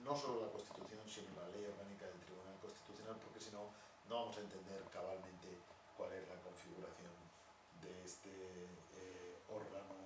no solo la Constitución, sino la Ley Orgánica del Tribunal Constitucional, porque si no, no vamos a entender cabalmente cuál es la configuración de este órgano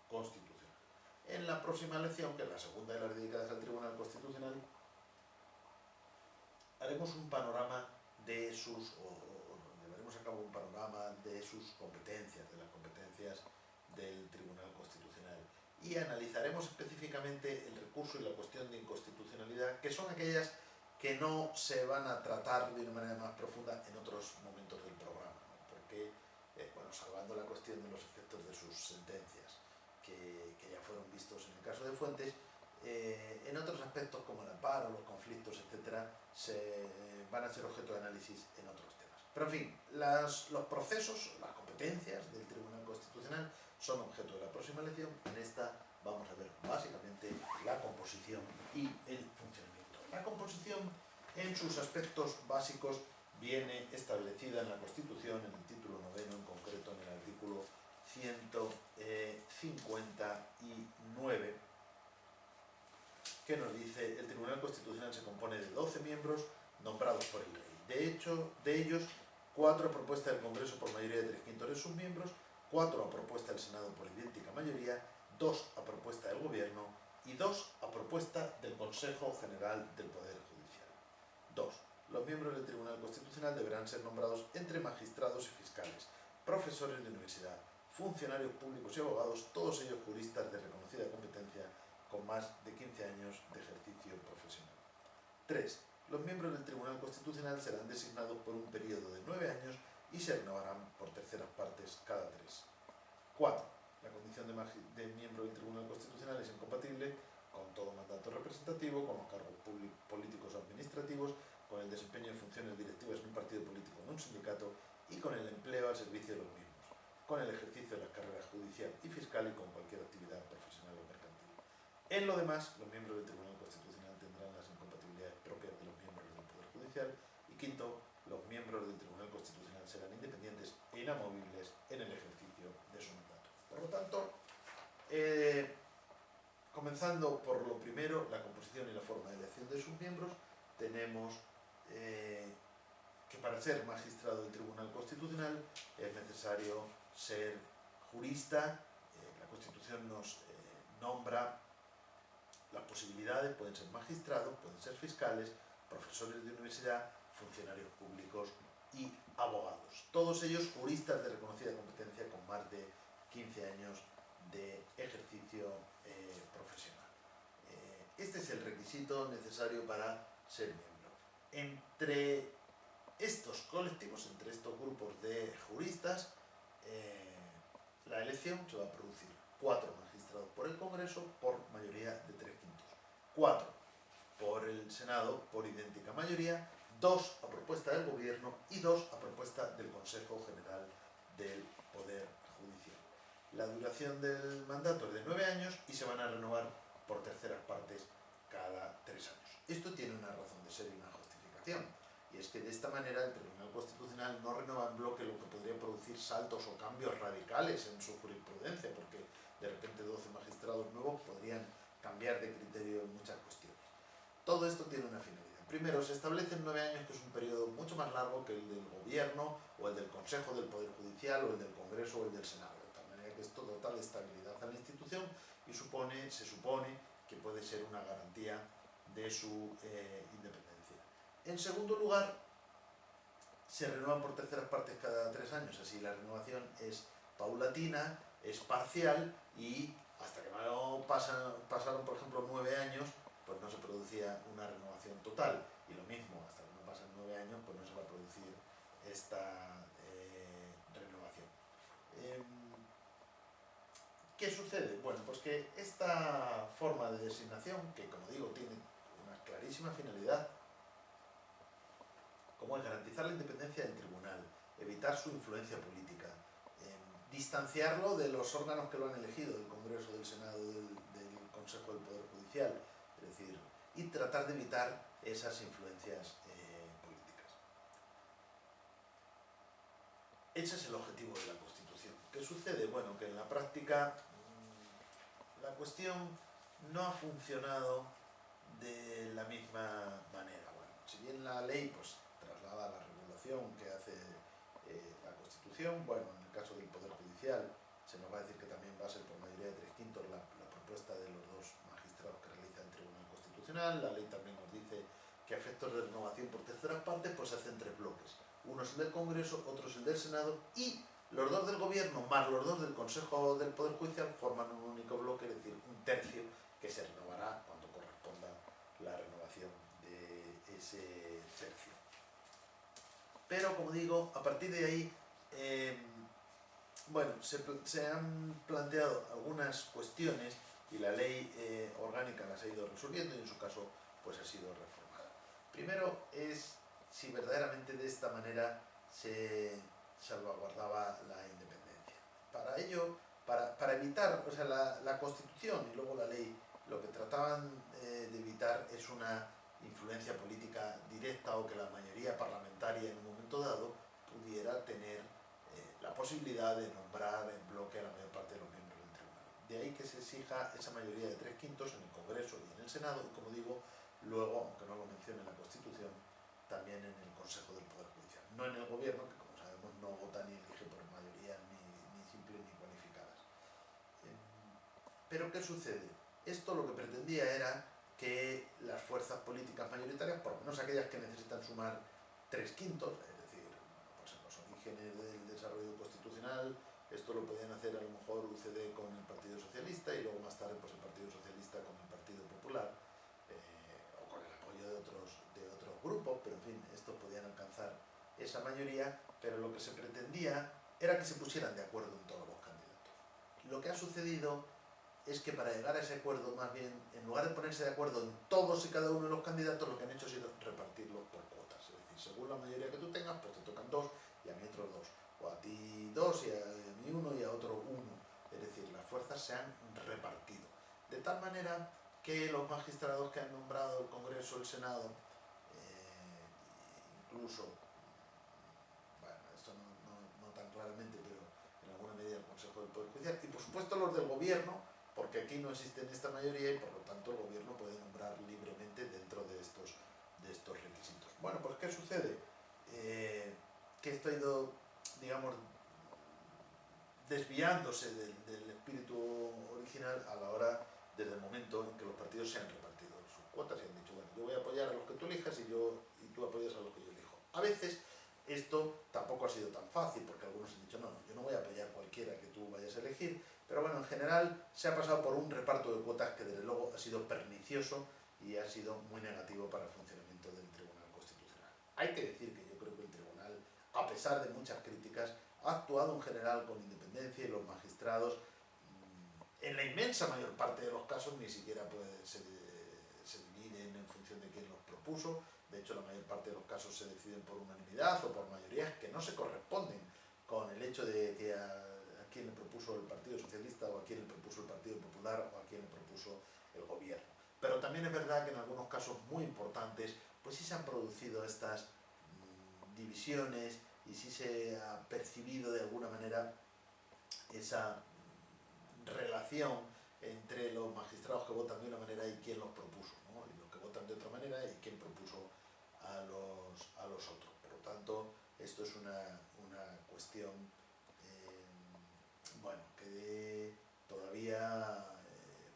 constitucional. En la próxima lección, que es la segunda de las dedicadas al Tribunal Constitucional, haremos un panorama de sus, llevaremos a cabo un panorama de sus competencias, de las competencias del Tribunal Constitucional, y analizaremos específicamente el recurso y la cuestión de inconstitucionalidad, que son aquellas que no se van a tratar de una manera más profunda en otros momentos del programa, ¿no? Porque, bueno, salvando la cuestión de los efectos de sus sentencias, que ya fueron vistos en el caso de Fuentes, en otros aspectos como el amparo, los conflictos, etcétera, van a ser objeto de análisis en otros temas. Pero en fin, los procesos, las competencias del Tribunal Constitucional son objeto de la próxima lección. En esta vamos a ver básicamente la composición y el funcionamiento. La composición en sus aspectos básicos viene establecida en la Constitución, en el título 9, en concreto en el artículo 159, que nos dice: el Tribunal Constitucional se compone de 12 miembros nombrados por el Rey. De hecho, de ellos, 4 a propuesta del Congreso por mayoría de 3/5 de sus miembros, 4 a propuesta del Senado por idéntica mayoría, 2 a propuesta del Gobierno y 2 a propuesta del Consejo General del Poder Judicial. 2. Los miembros del Tribunal Constitucional deberán ser nombrados entre magistrados y fiscales, profesores de universidad, funcionarios públicos y abogados, todos ellos juristas de reconocida competencia con más de 15 años de ejercicio profesional. 3. Los miembros del Tribunal Constitucional serán designados por un periodo de 9 años y se renovarán por terceras partes cada 3. 4. La condición de miembro del Tribunal Constitucional es incompatible con todo mandato representativo, con los cargos políticos o administrativos, con el desempeño de funciones directivas en un partido político o en un sindicato y con el empleo al servicio de los mismos, con el ejercicio de las carreras judicial y fiscal y con cualquier actividad profesional o mercantil. En lo demás, los miembros del Tribunal Constitucional tendrán las incompatibilidades propias de los miembros del Poder Judicial. Y quinto, los miembros del Tribunal Constitucional serán independientes e inamovibles en el ejercicio de su mandato. Por lo tanto, comenzando por lo primero, la composición y la forma de elección de sus miembros, tenemos que para ser magistrado del Tribunal Constitucional es necesario ser jurista. La Constitución nos nombra las posibilidades: pueden ser magistrados, pueden ser fiscales, profesores de universidad, funcionarios públicos y abogados. Todos ellos juristas de reconocida competencia con más de 15 años de ejercicio profesional. Este es el requisito necesario para ser miembro. Entre estos colectivos, entre estos grupos de juristas, la elección se va a producir: 4 magistrados por el Congreso por mayoría de 3/5, 4 por el Senado por idéntica mayoría, 2 a propuesta del Gobierno y 2 a propuesta del Consejo General del Poder Judicial. La duración del mandato es de 9 años y se van a renovar por terceras partes cada 3 años. Esto tiene una razón de ser y una justificación, y es que de esta manera el Tribunal Constitucional no renueva en bloque, lo que podría producir saltos o cambios radicales en su jurisprudencia, porque de repente 12 magistrados nuevos podrían cambiar de criterio en muchas cuestiones. Todo esto tiene una finalidad. Primero, se establecen 9 años, que es un periodo mucho más largo que el del Gobierno o el del Consejo del Poder Judicial o el del Congreso o el del Senado, de tal manera que esto dota de estabilidad a la institución y se supone que puede ser una garantía de su independencia. En segundo lugar, se renuevan por terceras partes cada 3 años, así la renovación es paulatina, es parcial, y hasta que no pasaron, por ejemplo, 9 años, pues no se producía una renovación total, y lo mismo, hasta que no pasan 9 años, pues no se va a producir esta renovación. ¿Qué sucede? Bueno, pues que esta forma de designación, que como digo tiene una clarísima finalidad, como es garantizar la independencia del tribunal, evitar su influencia política, distanciarlo de los órganos que lo han elegido, del Congreso, del Senado, del Consejo del Poder Judicial, es decir, y tratar de evitar esas influencias políticas. Ese es el objetivo de la Constitución. ¿Qué sucede? Bueno, que en la práctica la cuestión no ha funcionado de la ley pues traslada la regulación que hace la Constitución. Bueno, en el caso del Poder Judicial se nos va a decir que también va a ser por mayoría de 3/5 la propuesta de los dos magistrados que realiza el Tribunal Constitucional. La ley también nos dice que a efectos de renovación por terceras partes pues se hacen 3 bloques. Uno es el del Congreso, otro es el del Senado y los 2 del Gobierno más los 2 del Consejo del Poder Judicial forman un único bloque, es decir, 1/3 que se renovará cuando corresponda la renovación de ese tercio. Pero, como digo, a partir de ahí, bueno, se han planteado algunas cuestiones y la ley orgánica las ha ido resolviendo y en su caso pues ha sido reformada. Primero es si verdaderamente de esta manera se salvaguardaba la independencia. Para ello, para evitar, o sea, la Constitución y luego la ley, lo que trataban de evitar es una influencia política directa o que la mayoría parlamentaria en un momento dado pudiera tener la posibilidad de nombrar en bloque a la mayor parte de los miembros del tribunal. De ahí que se exija esa mayoría de 3/5 en el Congreso y en el Senado, y como digo, luego, aunque no lo mencione la Constitución, también en el Consejo del Poder Judicial. No en el Gobierno, que como sabemos no vota ni elige por mayoría ni simples ni cualificadas. Pero ¿qué sucede? Esto lo que pretendía era que las fuerzas políticas mayoritarias, por lo menos aquellas que necesitan sumar 3/5, es decir, pues en los orígenes del desarrollo constitucional, esto lo podían hacer a lo mejor UCD con el Partido Socialista y luego más tarde pues el Partido Socialista con el Partido Popular, o con el apoyo de otros grupos, pero en fin, estos podían alcanzar esa mayoría, pero lo que se pretendía era que se pusieran de acuerdo en todos los candidatos. Lo que ha sucedido es que para llegar a ese acuerdo, más bien, en lugar de ponerse de acuerdo en todos y cada uno de los candidatos, lo que han hecho ha sido repartirlos por cuotas. Es decir, según la mayoría que tú tengas, pues te tocan 2 y a mí otros 2. O a ti 2 y a mí 1 y a otro 1. Es decir, las fuerzas se han repartido. De tal manera que los magistrados que han nombrado el Congreso, el Senado, incluso, bueno, esto no tan claramente, pero en alguna medida el Consejo del Poder Judicial, y por supuesto los del Gobierno, porque aquí no existe esta mayoría y por lo tanto el Gobierno puede nombrar libremente dentro de estos requisitos. Bueno, pues ¿qué sucede? Que esto ha ido, digamos, desviándose del espíritu original a la hora, desde el momento en que los partidos se han repartido sus cuotas y han dicho, bueno, yo voy a apoyar a los que tú elijas y tú apoyas a los que yo elijo. A veces esto tampoco ha sido tan fácil, porque algunos han dicho, no, yo no voy a apoyar cualquiera que tú vayas a elegir, pero bueno, en general se ha pasado por un reparto de cuotas que desde luego ha sido pernicioso y ha sido muy negativo para el funcionamiento del Tribunal Constitucional. Hay que decir que yo creo que el Tribunal, a pesar de muchas críticas, ha actuado en general con independencia y los magistrados, en la inmensa mayor parte de los casos, ni siquiera se dividen en función de quién los propuso. De hecho, la mayor parte de los casos se deciden por unanimidad o por mayorías que no se corresponden con el hecho de que a quién le propuso el Partido Socialista o a quién le propuso el Partido Popular o a quién le propuso el Gobierno. Pero también es verdad que en algunos casos muy importantes, pues sí se han producido estas divisiones y sí se ha percibido de alguna manera esa relación entre los magistrados que votan de una manera y quién los propuso, ¿no? Y los que votan de otra manera y quién propuso a los otros. Por lo tanto, esto es una cuestión bueno, que todavía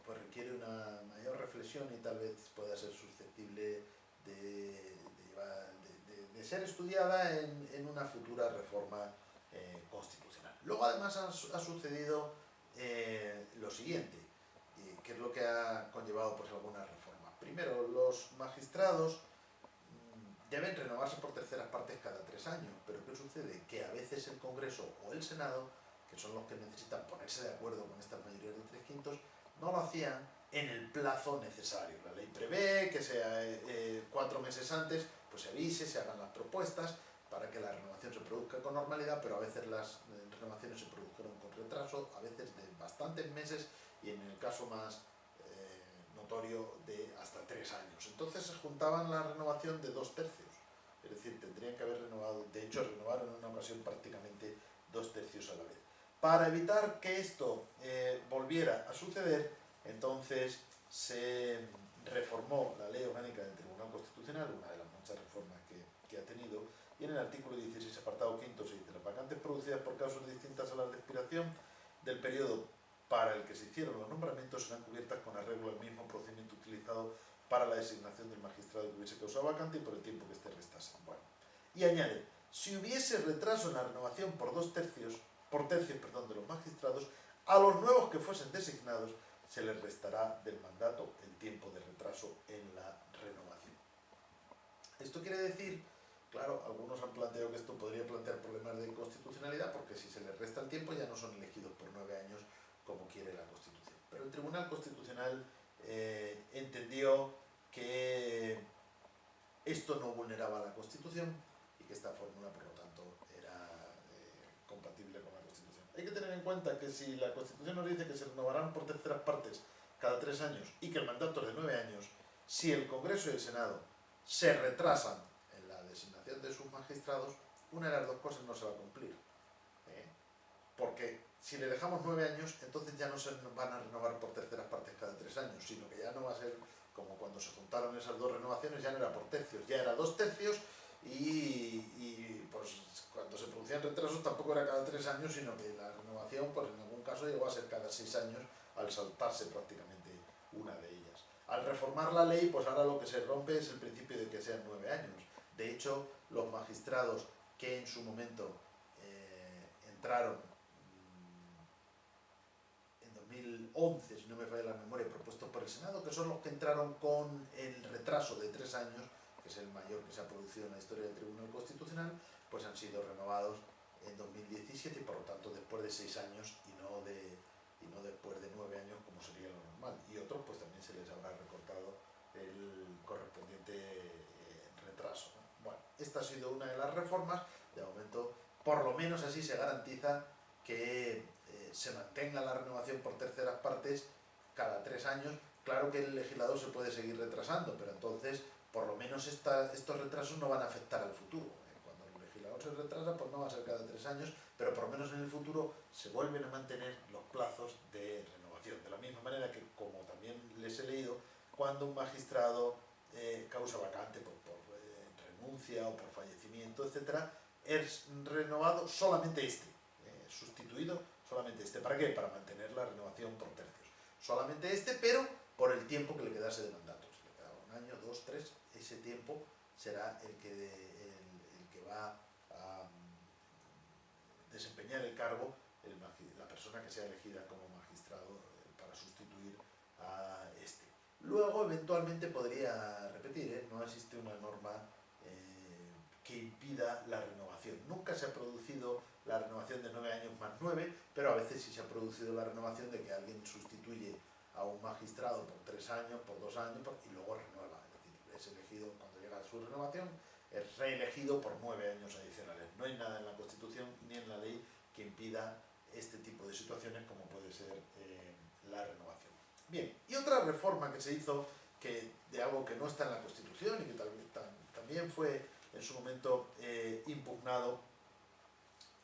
pues requiere una mayor reflexión y tal vez pueda ser susceptible de ser estudiada en una futura reforma constitucional. Luego además ha sucedido lo siguiente, que es lo que ha conllevado pues algunas reformas. Primero, los magistrados deben renovarse por terceras partes cada 3 años, pero ¿qué sucede? Que a veces el Congreso o el Senado, que son los que necesitan ponerse de acuerdo con estas mayorías de 3/5, no lo hacían en el plazo necesario. La ley prevé que sea 4 meses antes, pues se avise, se hagan las propuestas para que la renovación se produzca con normalidad, pero a veces las renovaciones se produjeron con retraso, a veces de bastantes meses y en el caso más notorio de hasta 3 años. Entonces se juntaban la renovación de 2/3, es decir, tendrían que haber renovado, de hecho renovaron en una ocasión prácticamente 2/3 a la vez. Para evitar que esto volviera a suceder, entonces se reformó la Ley Orgánica del Tribunal Constitucional, una de las muchas reformas que en el artículo 16, apartado quinto, se dice: las vacantes producidas por causas distintas a las de expiración del periodo para el que se hicieron los nombramientos serán cubiertas con arreglo al mismo procedimiento utilizado para la designación del magistrado que hubiese causado vacante y por el tiempo que éste restase. Bueno, y añade: si hubiese retraso en la renovación por tercios de los magistrados, a los nuevos que fuesen designados se les restará del mandato el tiempo de retraso en la renovación. Esto quiere decir, claro, algunos han planteado que esto podría plantear problemas de inconstitucionalidad, porque si se les resta el tiempo ya no son elegidos por 9 años como quiere la Constitución. Pero el Tribunal Constitucional entendió que esto no vulneraba la Constitución y que esta fórmula, por lo tanto, era compatible con la Constitución. Hay que tener en cuenta que si la Constitución nos dice que se renovarán por terceras partes cada 3 años y que el mandato es de 9 años, si el Congreso y el Senado se retrasan en la designación de sus magistrados, una de las dos cosas no se va a cumplir. Porque si le dejamos 9 años, entonces ya no se van a renovar por terceras partes cada 3 años, sino que ya no va a ser como cuando se juntaron esas dos renovaciones, ya no era por tercios, ya era 2 tercios y pues cuando se producían retrasos tampoco era cada 3 años, sino que la renovación pues en algún caso llegó a ser cada 6 años al saltarse prácticamente una de ellas. Al reformar la ley, pues ahora lo que se rompe es el principio de que sean 9 años. De hecho, los magistrados que en su momento entraron en 2011, si no me falla la memoria, propuestos por el Senado, que son los que entraron con el retraso de 3 años, que es el mayor que se ha producido en la historia del Tribunal Constitucional, pues han sido renovados en 2017 y por lo tanto después de 6 años y no después de 9 años como sería lo normal. Y otros pues también se les habrá recortado el correspondiente retraso, ¿no? Bueno, esta ha sido una de las reformas. De momento, por lo menos así se garantiza que se mantenga la renovación por terceras partes cada 3 años. Claro que el legislador se puede seguir retrasando, pero entonces por lo menos estos retrasos no van a afectar al futuro. Cuando el legislador se retrasa, pues no va a ser cada 3 años, pero por lo menos en el futuro se vuelven a mantener los plazos de renovación. De la misma manera que, como también les he leído, cuando un magistrado causa vacante por renuncia o por fallecimiento, etcétera, es renovado solamente sustituido solamente ¿Para qué? Para mantener la renovación por tercios. Solamente pero por el tiempo que le quedase de mandato. Si le quedaba 1 año, 2, 3, ese tiempo será el que va a desempeñar el cargo la persona que sea elegida como magistrado para sustituir a Luego, eventualmente podría repetir, no existe una norma que impida la renovación. Nunca se ha producido la renovación de 9 años más 9, pero a veces sí se ha producido la renovación de que alguien sustituye a un magistrado por 3 años, por 2 años y luego renueva. Es decir, es elegido cuando llega a su renovación, es reelegido por 9 años adicionales. No hay nada en la Constitución ni en la ley que impida este tipo de situaciones como puede ser la renovación. Bien, y otra reforma que se hizo de algo que no está en la Constitución y que también fue en su momento impugnado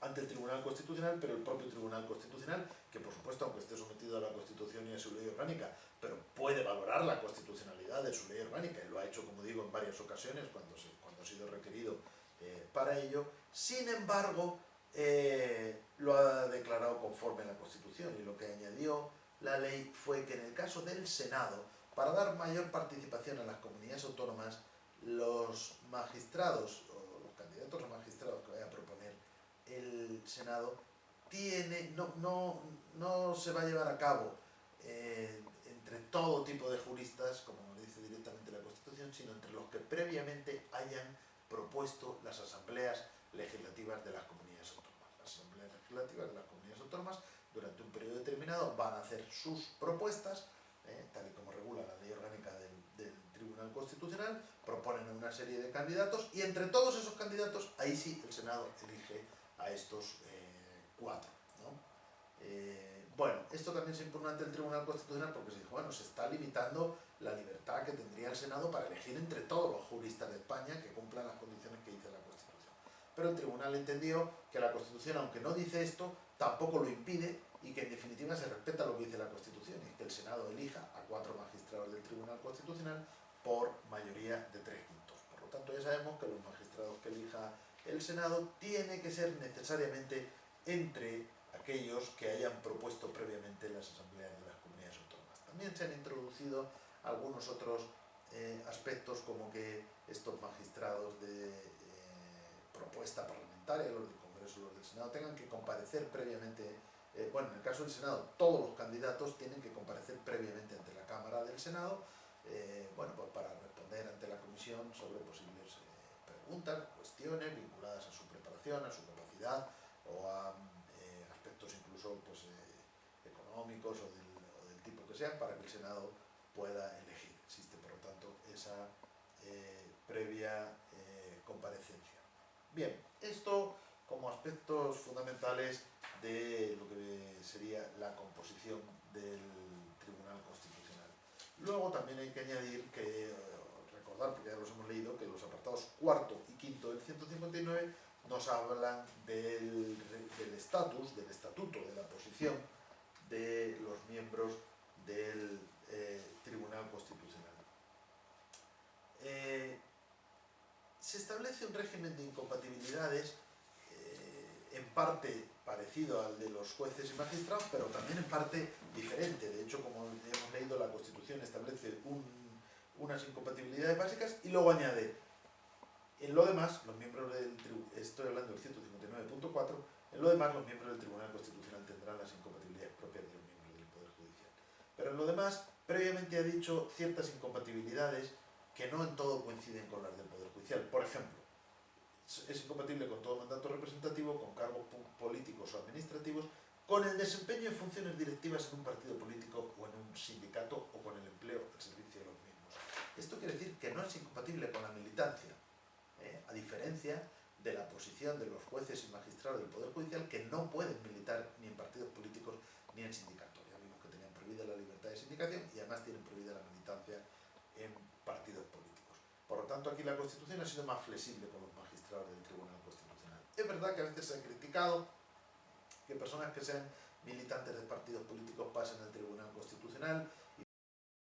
ante el Tribunal Constitucional, pero el propio Tribunal Constitucional, que por supuesto, aunque esté sometido a la Constitución y a su ley orgánica, pero puede valorar la constitucionalidad de su ley orgánica, y lo ha hecho, como digo, en varias ocasiones cuando ha sido requerido para ello. Sin embargo, lo ha declarado conforme a la Constitución, y lo que añadió la ley fue que en el caso del Senado, para dar mayor participación a las comunidades autónomas, los magistrados o los candidatos a magistrados que vaya a proponer el Senado no se va a llevar a cabo entre todo tipo de juristas, como nos dice directamente la Constitución, sino entre los que previamente hayan propuesto las asambleas legislativas de las comunidades autónomas. Las asambleas legislativas de las comunidades autónomas durante un periodo determinado van a hacer sus propuestas, tal y como regula la ley orgánica del Tribunal Constitucional, proponen una serie de candidatos y entre todos esos candidatos, ahí sí el Senado elige a estos 4, ¿no? Bueno, esto también se impugnó ante el Tribunal Constitucional porque se dijo, bueno, se está limitando la libertad que tendría el Senado para elegir entre todos los juristas de España que cumplan las condiciones que dice la Constitución. Pero el Tribunal entendió que la Constitución, aunque no dice esto, tampoco lo impide y que en definitiva se respeta lo que dice la Constitución, y que el Senado elija a 4 magistrados del Tribunal Constitucional por mayoría de 3/5. Por lo tanto, ya sabemos que los magistrados que elija el Senado tiene que ser necesariamente entre aquellos que hayan propuesto previamente las asambleas de las comunidades autónomas. También se han introducido algunos otros aspectos, como que estos magistrados de propuesta parlamentaria, los del Congreso y los del Senado, tengan que comparecer previamente. Bueno, en el caso del Senado, todos los candidatos tienen que comparecer previamente ante la Cámara del Senado, bueno, pues para responder ante la Comisión sobre posibles preguntas, cuestiones vinculadas a su preparación, a su capacidad o a aspectos incluso pues, económicos o del tipo que sean, para que el Senado pueda elegir. Existe, por lo tanto, esa previa comparecencia. Bien, esto como aspectos fundamentales de lo que sería la composición del Tribunal Constitucional. Luego también hay que añadir que, recordar, porque ya los hemos leído, que los apartados cuarto y quinto del 159 nos hablan del estatus, del estatuto, de la posición de los miembros del Tribunal Constitucional. Se establece un régimen de incompatibilidades en parte parecido al de los jueces y magistrados, pero también en parte diferente. De hecho, como hemos leído, la Constitución establece unas incompatibilidades básicas y luego añade: en lo demás, los miembros del estoy hablando del 159.4, en lo demás los miembros del Tribunal Constitucional tendrán las incompatibilidades propias de los miembros del Poder Judicial. Pero en lo demás, previamente ha dicho ciertas incompatibilidades que no en todo coinciden con las del Poder Judicial. Por ejemplo, es incompatible con todo mandato representativo, con cargos políticos o administrativos, con el desempeño de funciones directivas en un partido político o en un sindicato, o con el empleo al servicio de los mismos. Esto quiere decir que no es incompatible con la militancia, a diferencia de la posición de los jueces y magistrados del Poder Judicial, que no pueden militar ni en partidos políticos ni en sindicatos. Ya vimos que tenían prohibida la libertad de sindicación y además tienen prohibida la militancia en partidos políticos. Por lo tanto, aquí la Constitución ha sido más flexible con los magistrados del Tribunal Constitucional. Es verdad que a veces se ha criticado que personas que sean militantes de partidos políticos pasen al Tribunal Constitucional,